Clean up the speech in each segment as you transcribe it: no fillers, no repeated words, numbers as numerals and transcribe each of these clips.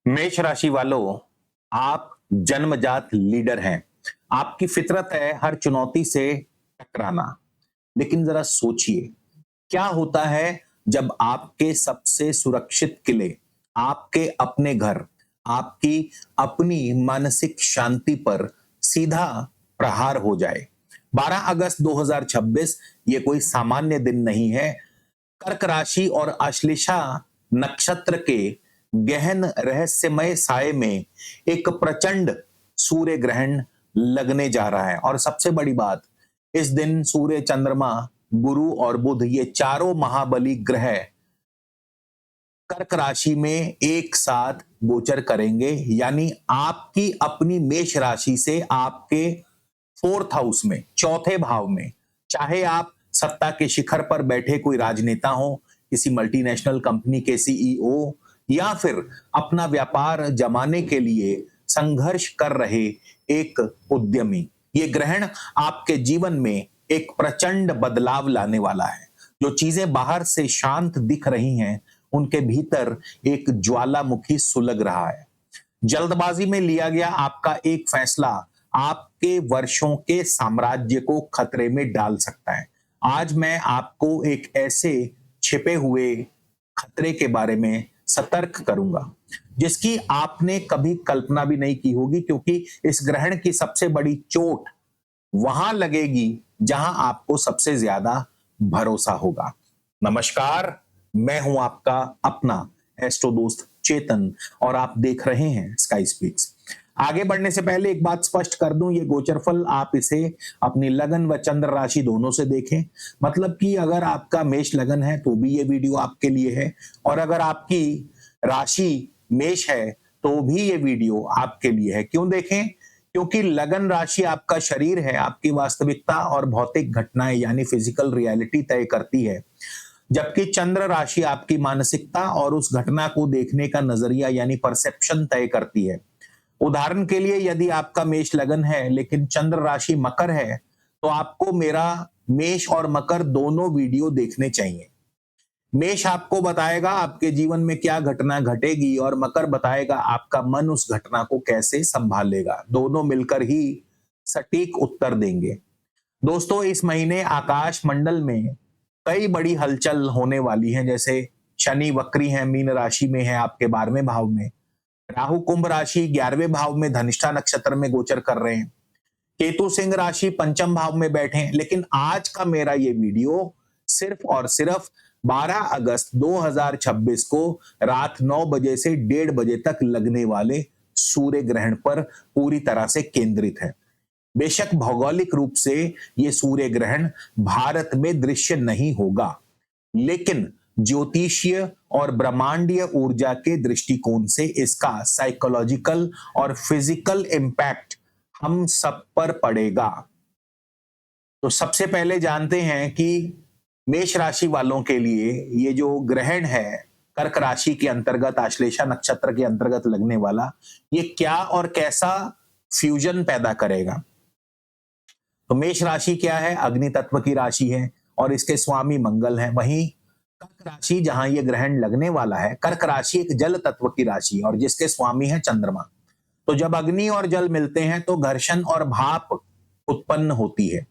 मेष राशि वालों, आप जन्मजात लीडर हैं। आपकी फितरत है हर चुनौती से टकराना। लेकिन जरा सोचिए, क्या होता है जब आपके सबसे सुरक्षित किले, आपके अपने घर, आपकी अपनी मानसिक शांति पर सीधा प्रहार हो जाए। 12 अगस्त 2026 ये कोई सामान्य दिन नहीं है। कर्क राशि और आश्लेषा नक्षत्र के गहन रहस्यमय साये में एक प्रचंड सूर्य ग्रहण लगने जा रहा है। और सबसे बड़ी बात, इस दिन सूर्य, चंद्रमा, गुरु और बुध ये चारों महाबली ग्रह कर्क राशि में एक साथ गोचर करेंगे। यानी आपकी अपनी मेष राशि से आपके फोर्थ हाउस में, चौथे भाव में, चाहे आप सत्ता के शिखर पर बैठे कोई राजनेता हो, किसी मल्टीनेशनल कंपनी के सीईओ, या फिर अपना व्यापार जमाने के लिए संघर्ष कर रहे एक उद्यमी, ये ग्रहण आपके जीवन में एक प्रचंड बदलाव लाने वाला है। जो चीजें बाहर से शांत दिख रही हैं, उनके भीतर एक ज्वालामुखी सुलग रहा है। जल्दबाजी में लिया गया आपका एक फैसला आपके वर्षों के साम्राज्य को खतरे में डाल सकता है। आज मैं आपको एक ऐसे छिपे हुए खतरे के बारे में सतर्क करूंगा जिसकी आपने कभी कल्पना भी नहीं की होगी, क्योंकि इस ग्रहण की सबसे बड़ी चोट वहां लगेगी जहां आपको सबसे ज्यादा भरोसा होगा। नमस्कार, मैं हूं आपका अपना एस्ट्रो दोस्त चेतन और आप देख रहे हैं स्काई स्पीक्स। आगे बढ़ने से पहले एक बात स्पष्ट कर दूं, ये गोचरफल आप इसे अपनी लगन व चंद्र राशि दोनों से देखें। मतलब कि अगर आपका मेष लगन है तो भी ये वीडियो आपके लिए है, और अगर आपकी राशि मेष है तो भी ये वीडियो आपके लिए है। क्यों देखें? क्योंकि लगन राशि आपका शरीर है, आपकी वास्तविकता और भौतिक घटनाएं यानी फिजिकल रियलिटी तय करती है, जबकि चंद्र राशि आपकी मानसिकता और उस घटना को देखने का नजरिया यानी परसेप्शन तय करती है। उदाहरण के लिए, यदि आपका मेष लगन है लेकिन चंद्र राशि मकर है, तो आपको मेरा मेष और मकर दोनों वीडियो देखने चाहिए। मेष आपको बताएगा आपके जीवन में क्या घटना घटेगी और मकर बताएगा आपका मन उस घटना को कैसे संभालेगा। दोनों मिलकर ही सटीक उत्तर देंगे। दोस्तों, इस महीने आकाश मंडल में कई बड़ी हलचल होने वाली है। जैसे शनि वक्री है, मीन राशि में है आपके 12वें भाव में। राहु कुंभ राशि 11वें भाव में धनिष्ठा नक्षत्र में गोचर कर रहे हैं। केतु सिंह राशि पंचम भाव में बैठे हैं। लेकिन आज का मेरा ये वीडियो सिर्फ और सिर्फ 12 अगस्त 2026 को रात 9 बजे से 1:30 बजे तक लगने वाले सूर्य ग्रहण पर पूरी तरह से केंद्रित है। बेशक भौगोलिक रूप से ये सूर्य ग्रहण भारत में दृश्य नहीं होगा, लेकिन ज्योतिषीय और ब्रह्मांडीय ऊर्जा के दृष्टिकोण से इसका साइकोलॉजिकल और फिजिकल इम्पैक्ट हम सब पर पड़ेगा। तो सबसे पहले जानते हैं कि मेष राशि वालों के लिए ये जो ग्रहण है कर्क राशि के अंतर्गत, आश्लेषा नक्षत्र के अंतर्गत लगने वाला, ये क्या और कैसा फ्यूजन पैदा करेगा। तो मेष राशि क्या है? अग्नि तत्व की राशि है और इसके स्वामी मंगल हैं। वहीं कर्क राशि जहां ये ग्रहण लगने वाला है, कर्क राशि एक जल तत्व की राशि है और जिसके स्वामी है चंद्रमा। तो जब अग्नि और जल मिलते हैं तो घर्षण और भाप उत्पन्न होती है।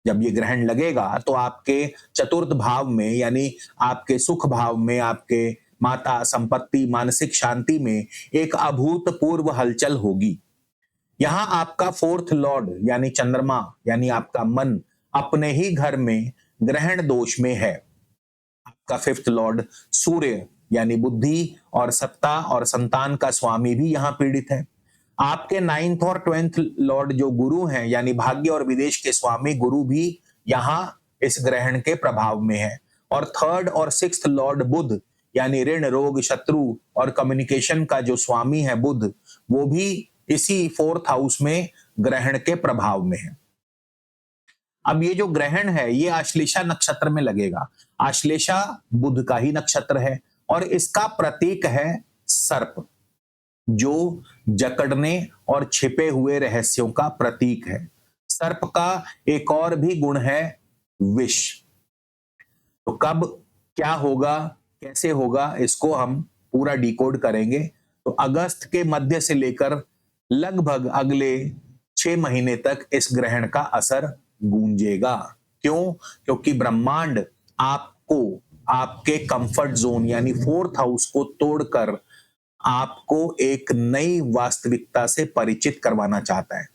जब ये ग्रहण लगेगा तो आपके चतुर्थ भाव में यानी आपके सुख भाव में, आपके माता, संपत्ति, मानसिक शांति में एक अभूतपूर्व हलचल होगी। यहां आपका फोर्थ लॉर्ड यानी चंद्रमा यानी आपका मन अपने ही घर में ग्रहण दोष में है। आपका फिफ्थ लॉर्ड सूर्य यानी बुद्धि और सत्ता और संतान का स्वामी भी यहां पीड़ित है। आपके नाइन्थ और 12th लॉर्ड जो गुरु हैं यानी भाग्य और विदेश के स्वामी गुरु भी यहां इस ग्रहण के प्रभाव में है। और थर्ड और सिक्स्थ लॉर्ड बुध यानी ऋण, रोग, शत्रु और कम्युनिकेशन का जो स्वामी है बुध, वो भी इसी फोर्थ हाउस में ग्रहण के प्रभाव में है। अब ये जो ग्रहण है ये आश्लेषा नक्षत्र में लगेगा। आश्लेषा बुध का ही नक्षत्र है और इसका प्रतीक है सर्प, जो जकड़ने और छिपे हुए रहस्यों का प्रतीक है। सर्प का एक और भी गुण है विष। तो कब क्या होगा, कैसे होगा, इसको हम पूरा डिकोड करेंगे। तो अगस्त के मध्य से लेकर लगभग अगले 6 महीने तक इस ग्रहण का असर गूंजेगा। क्यों? क्योंकि ब्रह्मांड आपको आपके कंफर्ट जोन यानी फोर्थ हाउस को तोड़कर आपको एक नई वास्तविकता से परिचित करवाना चाहता है।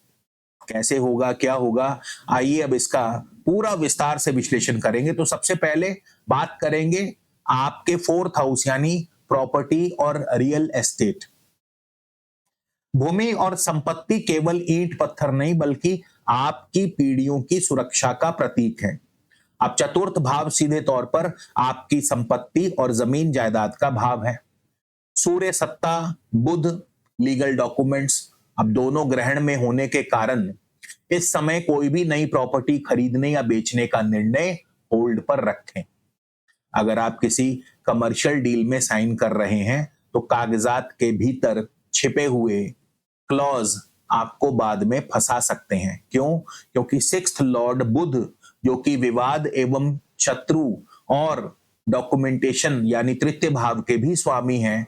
कैसे होगा, क्या होगा, आइए अब इसका पूरा विस्तार से विश्लेषण करेंगे। तो सबसे पहले बात करेंगे आपके फोर्थ हाउस यानी प्रॉपर्टी और रियल एस्टेट। भूमि और संपत्ति केवल ईंट पत्थर नहीं बल्कि आपकी पीढ़ियों की सुरक्षा का प्रतीक है। अब चतुर्थ भाव सीधे तौर पर आपकी संपत्ति और जमीन जायदाद का भाव है। सूर्य सत्ता, बुध लीगल डॉक्यूमेंट्स। अब दोनों ग्रहण में होने के कारण इस समय कोई भी नई प्रॉपर्टी खरीदने या बेचने का निर्णय होल्ड पर रखें। अगर आप किसी कमर्शियल डील में साइन कर रहे हैं तो कागजात के भीतर छिपे हुए क्लॉज आपको बाद में फंसा सकते हैं। क्यों? क्योंकि सिक्स्थ लॉर्ड बुध जो कि विवाद एवं शत्रु और डॉक्यूमेंटेशन यानी तृतीय भाव के भी स्वामी हैं,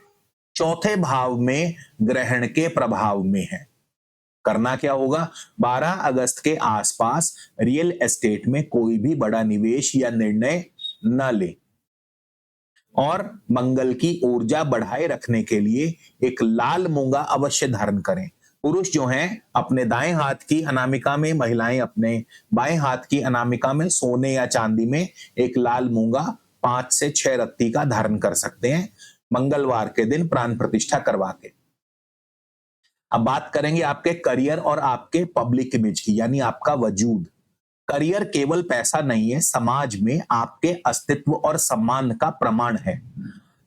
चौथे भाव में ग्रहण के प्रभाव में है। करना क्या होगा? 12 अगस्त के आसपास रियल एस्टेट में कोई भी बड़ा निवेश या निर्णय न ले और मंगल की ऊर्जा बढ़ाए रखने के लिए एक लाल मूंगा अवश्य धारण करें। पुरुष जो हैं अपने दाएं हाथ की अनामिका में, महिलाएं अपने बाएं हाथ की अनामिका में सोने या चांदी में एक लाल मूंगा 5 से 6 रत्ती का धारण कर सकते हैं मंगलवार के दिन प्राण प्रतिष्ठा करवा के। अब बात करेंगे आपके करियर और आपके पब्लिक इमेज की यानी आपका वजूद। करियर केवल पैसा नहीं है, समाज में आपके अस्तित्व और सम्मान का प्रमाण है।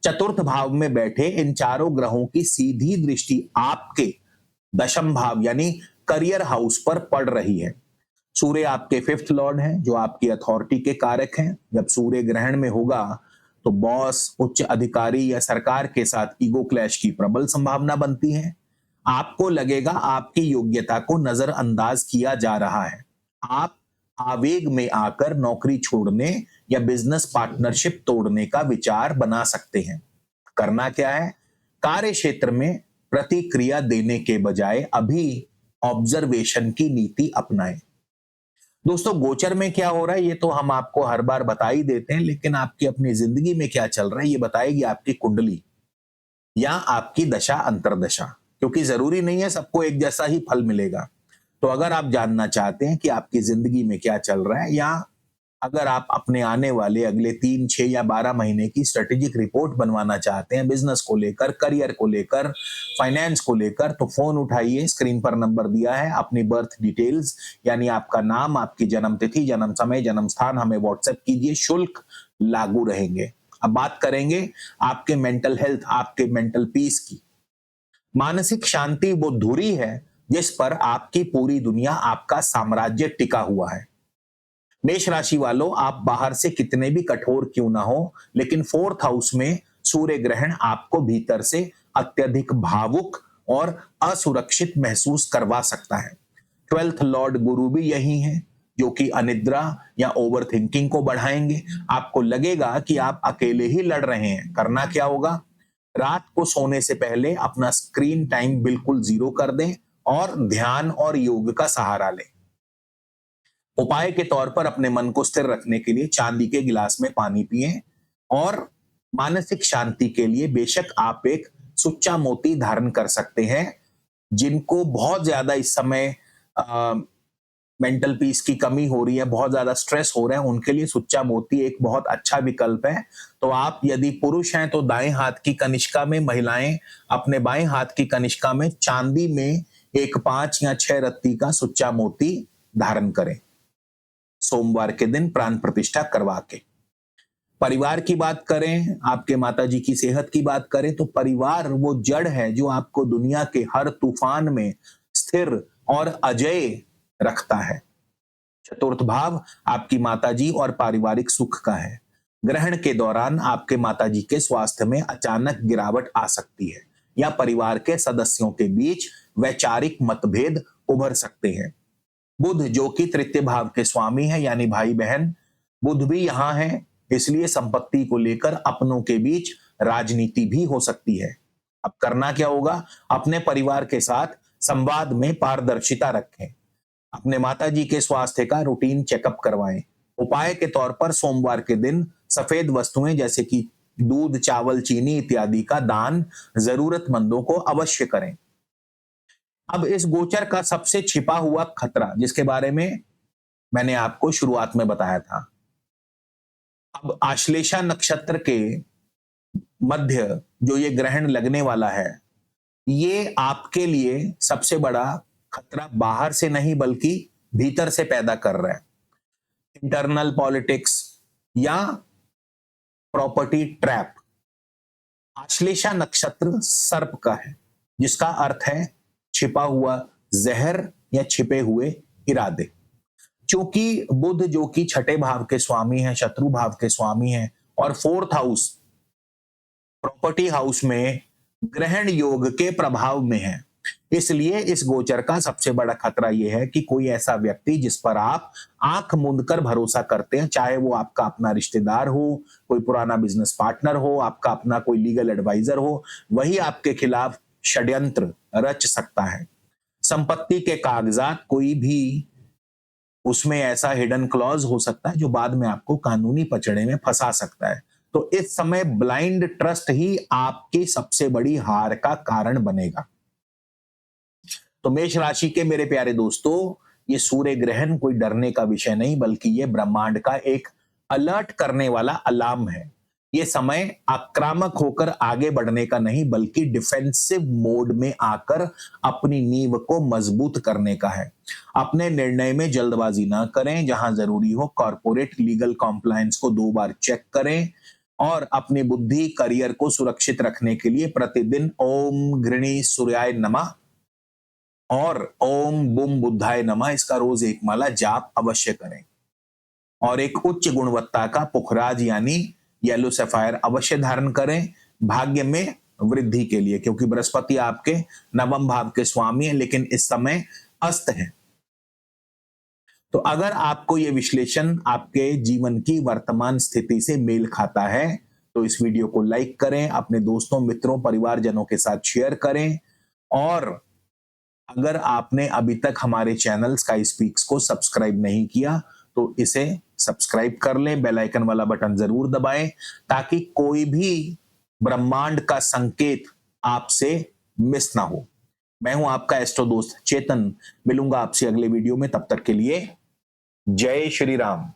चतुर्थ भाव में बैठे इन चारों ग्रहों की सीधी दृष्टि आपके दशम भाव यानी करियर हाउस पर पड़ रही है। सूर्य आपके फिफ्थ लॉर्ड है जो आपकी अथॉरिटी के कारक हैं। जब सूर्य ग्रहण में होगा तो बॉस, उच्च अधिकारी या सरकार के साथ ईगो क्लैश की प्रबल संभावना बनती है। आपको लगेगा आपकी योग्यता को नजरअंदाज किया जा रहा है। आप आवेग में आकर नौकरी छोड़ने या बिजनेस पार्टनरशिप तोड़ने का विचार बना सकते हैं। करना क्या है? कार्य क्षेत्र में प्रतिक्रिया देने के बजाय अभी ऑब्जर्वेशन की नीति अपनाएं। दोस्तों, गोचर में क्या हो रहा है ये तो हम आपको हर बार बता ही देते हैं, लेकिन आपकी अपनी जिंदगी में क्या चल रहा है ये बताएगी आपकी कुंडली या आपकी दशा अंतरदशा, क्योंकि जरूरी नहीं है सबको एक जैसा ही फल मिलेगा। तो अगर आप जानना चाहते हैं कि आपकी जिंदगी में क्या चल रहा है या अगर आप अपने आने वाले अगले 3, 6 या 12 महीने की स्ट्रेटेजिक रिपोर्ट बनवाना चाहते हैं बिजनेस को लेकर, करियर को लेकर, फाइनेंस को लेकर, तो फोन उठाइए, स्क्रीन पर नंबर दिया है, अपनी बर्थ डिटेल्स यानी आपका नाम, आपकी जन्म तिथि, जन्म समय, जन्म स्थान हमें व्हाट्सएप कीजिए, शुल्क लागू रहेंगे। अब बात करेंगे आपके मेंटल हेल्थ, आपके मेंटल पीस की। मानसिक शांति वो धुरी है जिस पर आपकी पूरी दुनिया, आपका साम्राज्य टिका हुआ है। मेष राशि वालों, आप बाहर से कितने भी कठोर क्यों ना हो, लेकिन फोर्थ हाउस में सूर्य ग्रहण आपको भीतर से अत्यधिक भावुक और असुरक्षित महसूस करवा सकता है। 12th लॉर्ड गुरु भी यही है जो कि अनिद्रा या ओवर थिंकिंग को बढ़ाएंगे। आपको लगेगा कि आप अकेले ही लड़ रहे हैं। करना क्या होगा? रात को सोने से पहले अपना स्क्रीन टाइम बिल्कुल 0 कर दें और ध्यान और योग का सहारा लें। उपाय के तौर पर अपने मन को स्थिर रखने के लिए चांदी के गिलास में पानी पिएं और मानसिक शांति के लिए बेशक आप एक सुच्चा मोती धारण कर सकते हैं। जिनको बहुत ज्यादा इस समय मेंटल पीस की कमी हो रही है, बहुत ज्यादा स्ट्रेस हो रहा है, उनके लिए सुच्चा मोती एक बहुत अच्छा विकल्प है। तो आप यदि पुरुष हैं तो दाएं हाथ की कनिष्का में, महिलाएं अपने बाएं हाथ की कनिष्का में चांदी में एक 5 या 6 रत्ती का सुच्चा मोती धारण करें सोमवार के दिन प्राण प्रतिष्ठा करवा के। परिवार की बात करें, आपके माताजी की सेहत की बात करें तो परिवार वो जड़ है जो आपको दुनिया के हर तूफान में स्थिर और अजेय रखता है। चतुर्थ भाव आपकी माताजी और पारिवारिक सुख का है। ग्रहण के दौरान आपके माताजी के स्वास्थ्य में अचानक गिरावट आ सकती है या परिवार के सदस्यों के बीच वैचारिक मतभेद उभर सकते हैं। बुध जो कि तृतीय भाव के स्वामी है यानी भाई बहन, बुध भी यहां है, इसलिए संपत्ति को लेकर अपनों के बीच राजनीति भी हो सकती है। अब करना क्या होगा, अपने परिवार के साथ संवाद में पारदर्शिता रखें, अपने माताजी के स्वास्थ्य का रूटीन चेकअप करवाएं। उपाय के तौर पर सोमवार के दिन सफेद वस्तुएं जैसे कि दूध, चावल, चीनी इत्यादि का दान जरूरतमंदों को अवश्य करें। अब इस गोचर का सबसे छिपा हुआ खतरा, जिसके बारे में मैंने आपको शुरुआत में बताया था, अब आश्लेषा नक्षत्र के मध्य जो ये ग्रहण लगने वाला है, ये आपके लिए सबसे बड़ा खतरा बाहर से नहीं बल्कि भीतर से पैदा कर रहा है। इंटरनल पॉलिटिक्स या प्रॉपर्टी ट्रैप। आश्लेषा नक्षत्र सर्प का है, जिसका अर्थ है छिपा हुआ जहर या छिपे हुए इरादे। क्योंकि बुध जो कि छठे भाव के स्वामी हैं, शत्रु भाव के स्वामी हैं, और फोर्थ हाउस प्रॉपर्टी हाउस में ग्रहण योग के प्रभाव में है, इसलिए इस गोचर का सबसे बड़ा खतरा यह है कि कोई ऐसा व्यक्ति जिस पर आप आंख मूंद कर भरोसा करते हैं, चाहे वो आपका अपना रिश्तेदार हो, कोई पुराना बिजनेस पार्टनर हो, आपका अपना कोई लीगल एडवाइजर हो, वही आपके खिलाफ षड्यंत्र रच सकता है। संपत्ति के कागजात, कोई भी उसमें ऐसा हिडन क्लॉज हो सकता है जो बाद में आपको कानूनी पचड़े में फंसा सकता है। तो इस समय ब्लाइंड ट्रस्ट ही आपकी सबसे बड़ी हार का कारण बनेगा। तो मेष राशि के मेरे प्यारे दोस्तों, ये सूर्य ग्रहण कोई डरने का विषय नहीं, बल्कि ये ब्रह्मांड का एक अलर्ट करने वाला अलार्म है। ये समय आक्रामक होकर आगे बढ़ने का नहीं, बल्कि डिफेंसिव मोड में आकर अपनी नींव को मजबूत करने का है। अपने निर्णय में जल्दबाजी ना करें, जहां जरूरी हो कॉर्पोरेट लीगल कॉम्प्लायंस को 2 बार चेक करें, और अपनी बुद्धि, करियर को सुरक्षित रखने के लिए प्रतिदिन ओम घृणी सूर्याय नमः और ओम बुम बुद्धाय नमः इसका रोज 1 माला जाप अवश्य करें। और एक उच्च गुणवत्ता का पुखराज यानी येलो सफायर अवश्य धारण करें भाग्य में वृद्धि के लिए, क्योंकि बृहस्पति आपके नवम भाव के स्वामी है, लेकिन इस समय अस्त है। तो अगर आपको यह विश्लेषण आपके जीवन की वर्तमान स्थिति से मेल खाता है, तो इस वीडियो को लाइक करें, अपने दोस्तों, मित्रों, परिवारजनों के साथ शेयर करें, और अगर आपने अभी तक हमारे चैनल स्काई स्पीक्स को सब्सक्राइब नहीं किया तो इसे सब्सक्राइब कर लें, बेल आइकन वाला बटन जरूर दबाएं, ताकि कोई भी ब्रह्मांड का संकेत आपसे मिस ना हो। मैं हूं आपका एस्ट्रो दोस्त चेतन, मिलूंगा आपसे अगले वीडियो में, तब तक के लिए जय श्री राम।